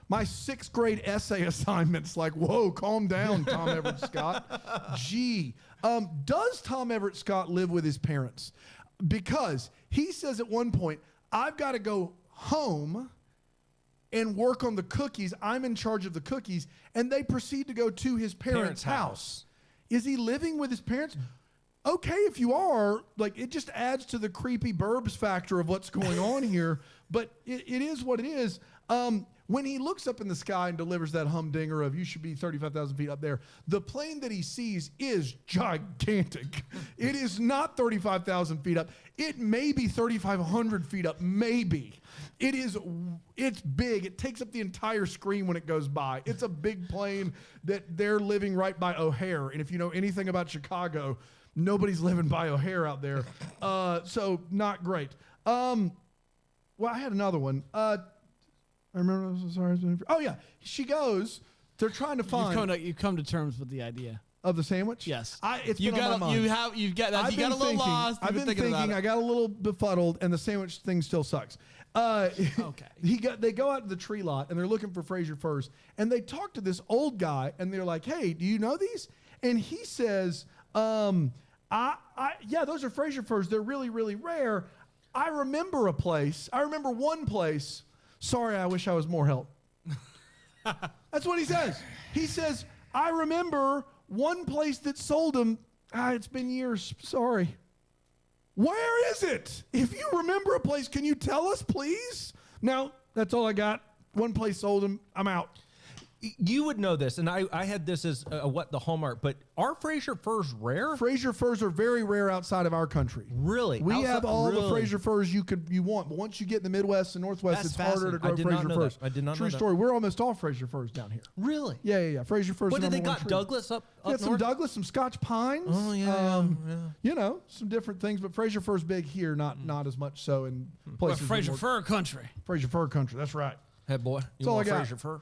My 6th grade essay assignment's like, whoa, calm down, Tom Everett Scott. Gee. Does Tom Everett Scott live with his parents? Because he says at one point, I've got to go home and work on the cookies. I'm in charge of the cookies. And they proceed to go to his parents' house. Is he living with his parents? Okay, if you are, like, it just adds to the creepy burbs factor of what's going on here. But it is what it is. When he looks up in the sky and delivers that humdinger of you should be 35,000 feet up there, the plane that he sees is gigantic. It is not 35,000 feet up. It may be 3,500 feet up, maybe. It's big. It takes up the entire screen when it goes by. It's a big plane that they're living right by O'Hare. And if you know anything about Chicago, nobody's living by O'Hare out there. So not great. Well, I had another one. I remember. Sorry. Oh yeah, she goes. They're trying to find. You've come to terms with the idea of the sandwich. Yes, it's been on my mind. You got a little lost. I've been thinking. I got a little befuddled, and the sandwich thing still sucks. Okay. They go out to the tree lot, and they're looking for Fraser furs, and they talk to this old guy, and they're like, "Hey, do you know these?" And he says, yeah, those are Fraser furs. They're really, really rare. I remember one place. Sorry, I wish I was more help. That's what he says. He says, I remember one place that sold them. It's been years. Sorry. Where is it? If you remember a place, can you tell us, please? No, that's all I got. One place sold them. I'm out. You would know this, and I had this as what the Hallmark, but are Fraser furs rare? Fraser furs are very rare outside of our country. Really? We have all the Fraser furs you want, but once you get in the Midwest and Northwest, That's it's harder to grow Fraser furs. I did not know True that. story. We're almost all Fraser furs down here. Really? Yeah. Fraser furs. What are did they number one got? tree. Douglas up Yeah, some north? Douglas, some Scotch pines. Oh yeah. You know, some different things, but Fraser fir's big here, not as much so in places. Fraser Fur country. Fraser fur country. That's right. Hey boy, you all want I got. Fraser fur?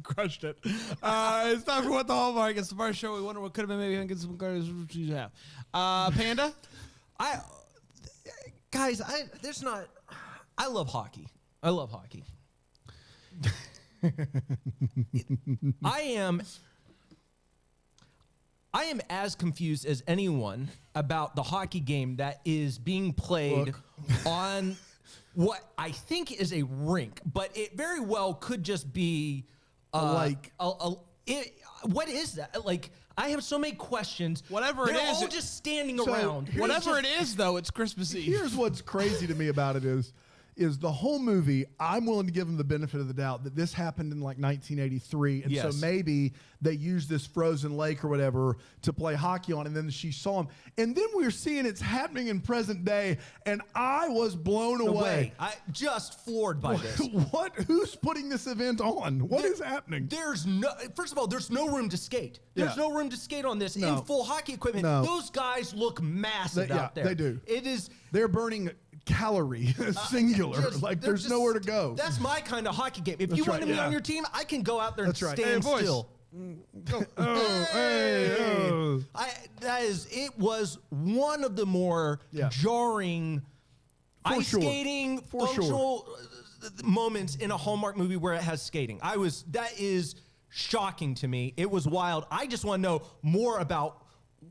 Crushed it. It's time for What the Hallmark. It's the first show. We wonder what could have been. Maybe I can get some cards you have. Panda? I love hockey. I love hockey. I am as confused as anyone about the hockey game that is being played on what I think is a rink, but it very well could just be lake. What is that? Like, I have so many questions. Whatever it They're is, all just standing so around. Whatever it is, though, it's Christmas Eve. Here's what's crazy to me about it is the whole movie, I'm willing to give them the benefit of the doubt that this happened in like 1983. And so Yes. maybe they used this frozen lake or whatever to play hockey on. And then she saw him. And then we're seeing it's happening in present day. And I was blown away. I just floored by this. Who's putting this event on? What is happening? First of all, there's no room to skate. There's Yeah. no room to skate on this No. in full hockey equipment. No. Those guys look massive out there. they do. It is They're burning calorie, singular. just- Like they're there's just- noway to go. That's my kind of hockey game. If you That's want right, me yeah. on your team, I can go out there That's and right. stand Hey, boys. still. It was one of the more Yeah. jarring ice sure. skating For functional moments in a Hallmark movie where it has skating. That is shocking to me. It was wild. I just want to know more about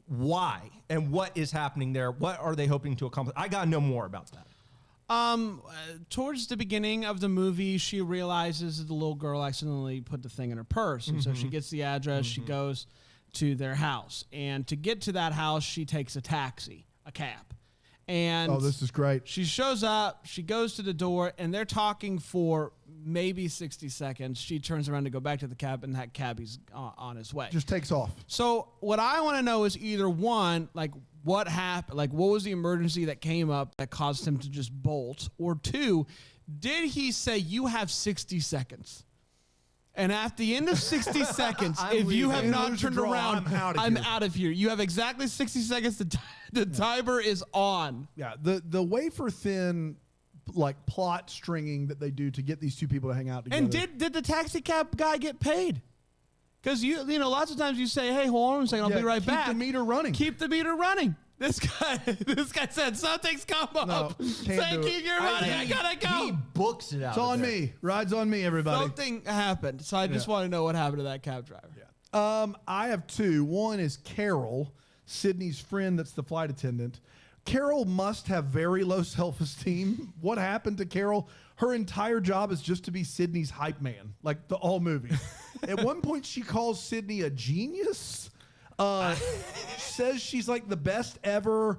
why and what is happening there. What are they hoping to accomplish? I got to know more about that. Towards the beginning of the movie, she realizes that the little girl accidentally put the thing in her purse. And so she gets the address, she goes to their house. And to get to that house, she takes a cab. And Oh, this is great. she shows up, she goes to the door, and they're talking for maybe 60 seconds. She turns around to go back to the cab, and that cabbie's on his way. Just takes off. So what I want to know is either one, like what happened, like what was the emergency that came up that caused him to just bolt, or two, did he say you have 60 seconds? And at the end of 60 seconds, if you have leaving. not Lose turned or draw, around, I'm I'm out of here. You have exactly 60 seconds. The timer is on. Yeah, the wafer thin like plot stringing that they do to get these two people to hang out together. And did the taxi cab guy get paid? Because you know, lots of times you say, "Hey, hold on a second, I'll be right back." Keep the meter running. Keep the meter running. This guy said something's come up. can't Say, do it. keep your money. I gotta go. He books it out. It's on me. Ride's on me, everybody. Something happened. So I just want to know what happened to that cab driver. I have two. One is Carol, Sydney's friend that's the flight attendant. Carol must have very low self-esteem. What happened to Carol? Her entire job is just to be Sydney's hype man, like the all movie. At one point, she calls Sydney a genius. Says she's like the best ever.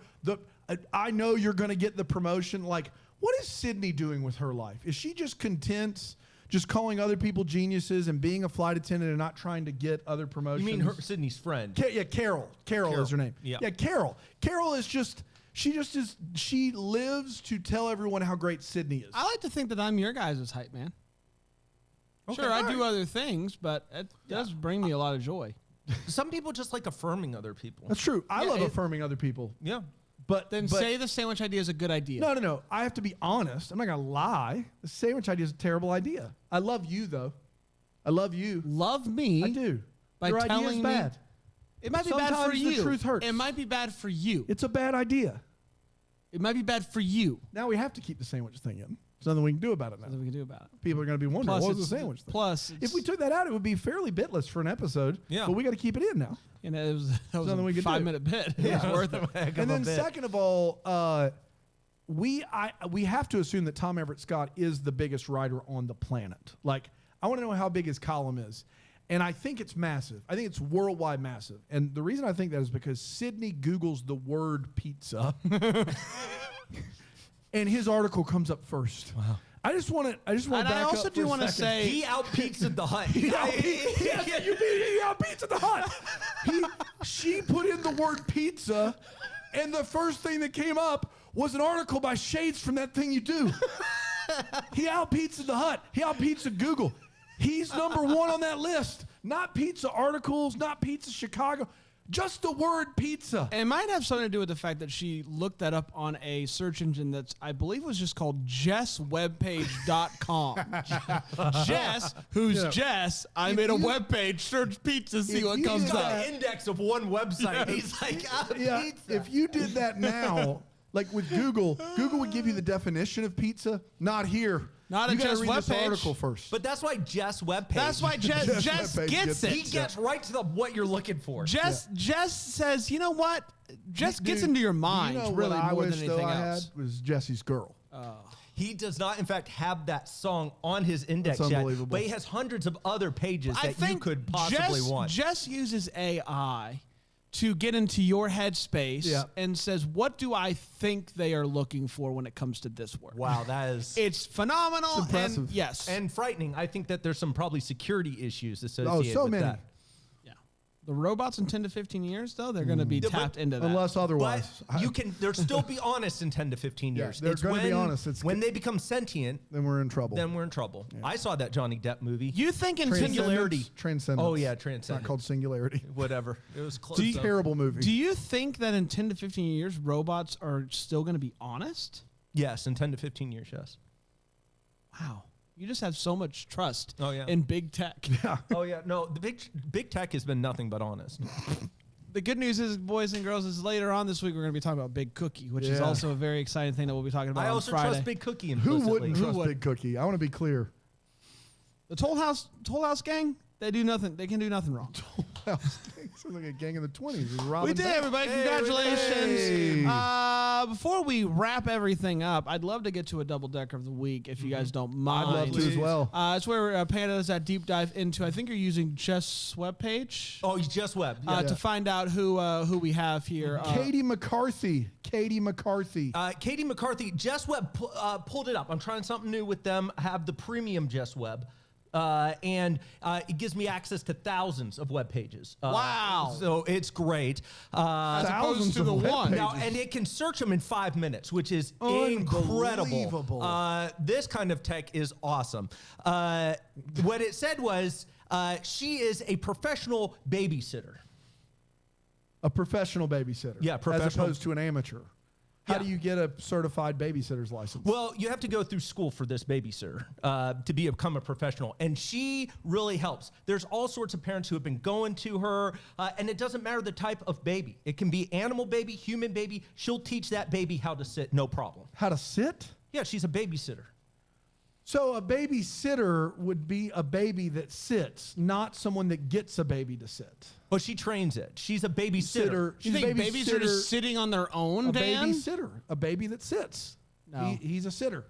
I know you're going to get the promotion. Like, what is Sydney doing with her life? Is she just content, just calling other people geniuses and being a flight attendant and not trying to get other promotions? You mean Sydney's friend? Carol. Carol is her name. Yeah. Carol. Carol is just. She lives to tell everyone how great Sydney is. I like to think that I'm your guys' hype man. Okay, Sure, I all do right. other things, but it does bring me a lot of joy. Some people just like affirming other people. That's true. I Yeah, love it- affirming other people. Yeah. But Then say the sandwich idea is a good idea. No. I have to be honest. I'm not gonna lie. The sandwich idea is a terrible idea. I love you though. I love you. Love me. I do. By Your idea is telling me- bad. It might be bad for Sometimes you. the truth hurts. It might be bad for you. It's a bad idea. It might be bad for you. Now we have to keep the sandwich thing in. There's nothing we can do about it now. Nothing we can do about it. People are going to be wondering, Plus, what was the it's- sandwich thing? plus, if we took that out, it would be fairly bitless for an episode. Yeah. But we got to keep it in now. You know, that was nothing we a could do. 5-minute bit. It was worth it. And then second of all, we have to assume that Tom Everett Scott is the biggest writer on the planet. Like, I want to know how big his column is. And I think it's massive. I think it's worldwide massive. And the reason I think that is because Sydney Googles the word pizza. And his article comes up first. Wow. I just want to And back I also up do want to say He out Pizza the Hut. He out Pizza the Hut. She put in the word pizza, and the first thing that came up was an article by Shades from That Thing You Do. He out Pizza the Hut. He out Pizza Google. He's number one on that list. Not pizza articles, not pizza Chicago. Just the word pizza. it might have something to do with the fact that she looked that up on a search engine that's, I believe, was just called JessWebpage.com. Jess, who's Jess, I made a webpage, search pizza, see what comes He's got up. an index of one website. He's like, pizza. If you did that now, like with Google, Google would give you the definition of pizza. Not here. Not you a gotta Jess read this webpage. article first. But that's why Jess webpage. That's why Jess webpage gets it. he gets right to what you're looking for. Jess says, you know what? Jess gets into your mind You know really what I more wish, than anything though, else. I had was Jesse's Girl. He does not, in fact, have that song on his index That's yet, unbelievable. but he has hundreds of other pages I that think you could possibly want. Jess uses AI to get into your headspace Yeah. and says, what do I think they are looking for when it comes to this word? Wow, that is It's phenomenal. It's impressive. And yes. and frightening. I think that there's some probably security issues associated with many. that. yeah. The robots in 10 to 15 years, though, they're going to be but- tapped into that. Unless otherwise. But you can they'll still be honest in 10 to 15 Yeah, years. they're It's gonna be when- honest. It's when they become sentient, then we're in trouble. then we're in trouble. I saw that Johnny Depp movie. You think in Singularity. Transcendence. Oh, yeah, It's not Transcendence. called Singularity. Whatever. It was close. It's a terrible movie. Do you think that in 10 to 15 years, robots are still going to be honest? Yes, in 10 to 15 years, yes. Wow. You just have so much trust Oh, yeah. in big tech. Oh yeah, no, the big tech has been nothing but honest. The good news is, boys and girls, is later on this week we're going to be talking about Big Cookie, which is Yeah. also a very exciting thing that we'll be talking about I on also Friday. trust Big Cookie Who implicitly. wouldn't trust would? Big Cookie? I want to be clear. The Toll House gang, they do nothing. They can do nothing wrong. Sounds like a gang in the 20s. We did, everybody. Congratulations. Hey. Before we wrap everything up, I'd love to get to a double decker of the week if you guys don't mind. I'd love to as well. It's where Panda does that deep dive into. I think you're using Jess' webpage Oh, he's just web. to find out who we have here. Katie McCarthy. Katie McCarthy. Katie McCarthy, Jess Webb pulled it up. I'm trying something new with them. I have the premium Jess Webb. And it gives me access to thousands of web pages. Wow. So it's great. As opposed thousands to of the web one. pages. Now, and it can search them in 5 minutes, which is Unbelievable. incredible. This kind of tech is awesome. What it said was she is a professional babysitter. A professional babysitter. Yeah, As professional. opposed to an amateur. How Yeah. do you get a certified babysitter's license? Well, you have to go through school for this babysitter to become a professional, and she really helps. There's all sorts of parents who have been going to her, and it doesn't matter the type of baby. It can be animal baby, human baby. She'll teach that baby how to sit, no problem. How to sit? Yeah, she's a babysitter. So a babysitter would be a baby that sits, not someone that gets a baby to sit. But she trains it. She's a babysitter. You think babies are just sitting on their own, a Dan? babysitter, a baby that sits. No. He's a sitter.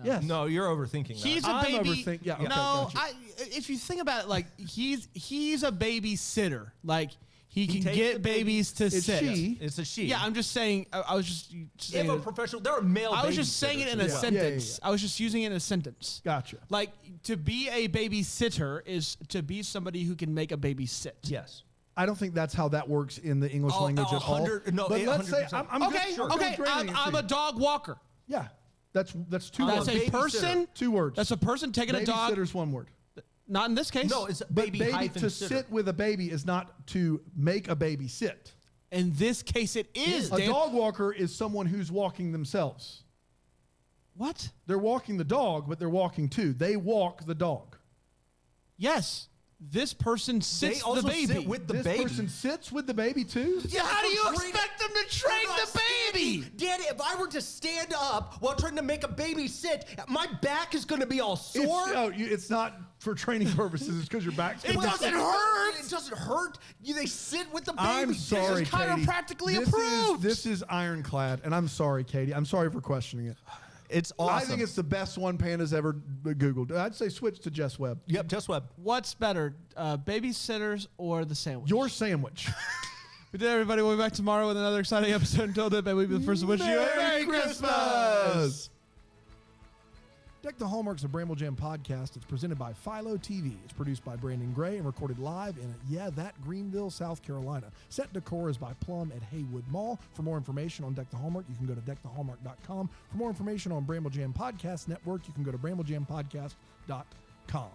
Yes. No, you're overthinking that. He's a I'm baby. overthink- yeah, okay, no, gotcha. if you think about it, like he's a babysitter. Like he can takes get the babies to It's sit. she. It's a she. Yeah, I'm just saying. I was just saying. If a professional, there are male. I was just saying it in a babysitters. Yeah. sentence. I was just using it in a sentence. Gotcha. Like to be a babysitter is to be somebody who can make a baby sit. Yes. I don't think that's how that works in the English language at all. 100 no, but let's say 100%. I'm Okay. good, Okay. I'm a dog walker. Yeah, that's two That's words. a babysitter. person. 2 words. That's a person taking a dog. Babysitter's 1 word. Not in this case. No, it's But baby, baby hyphen to sitter. sit with a baby is not to make a baby sit. In this case, it is. A Dan. dog walker is someone who's walking themselves. What? They're walking the dog, but they're walking too. They walk the dog. Yes. This person sits They also the baby. sit with the This baby. person sits with the baby too. Yeah, how do you Train- expect them to train They're not the baby? standing. Daddy, if I were to stand up while trying to make a baby sit, my back is going to be all sore. It's not for training purposes. It's because your back's It gonna be doesn't sore. hurt. It doesn't hurt. They sit with the baby. I'm sorry, is Katie. chiropractically approved. This is ironclad, and I'm sorry, Katie. I'm sorry for questioning it. It's awesome. I think it's the best one Panda's ever Googled. I'd say switch to Jess Webb. Yep, Jess Webb. What's better, babysitters or the sandwich? Your sandwich. We did, everybody. We'll be back tomorrow with another exciting episode. Until then, may we be the first to wish you a Merry Christmas. Deck the Hallmark's a Bramble Jam podcast. It's presented by Philo TV. It's produced by Brandon Gray and recorded live in, Greenville, South Carolina. Set decor is by Plum at Haywood Mall. For more information on Deck the Hallmark, you can go to deckthehallmark.com. For more information on Bramble Jam Podcast Network, you can go to bramblejampodcast.com.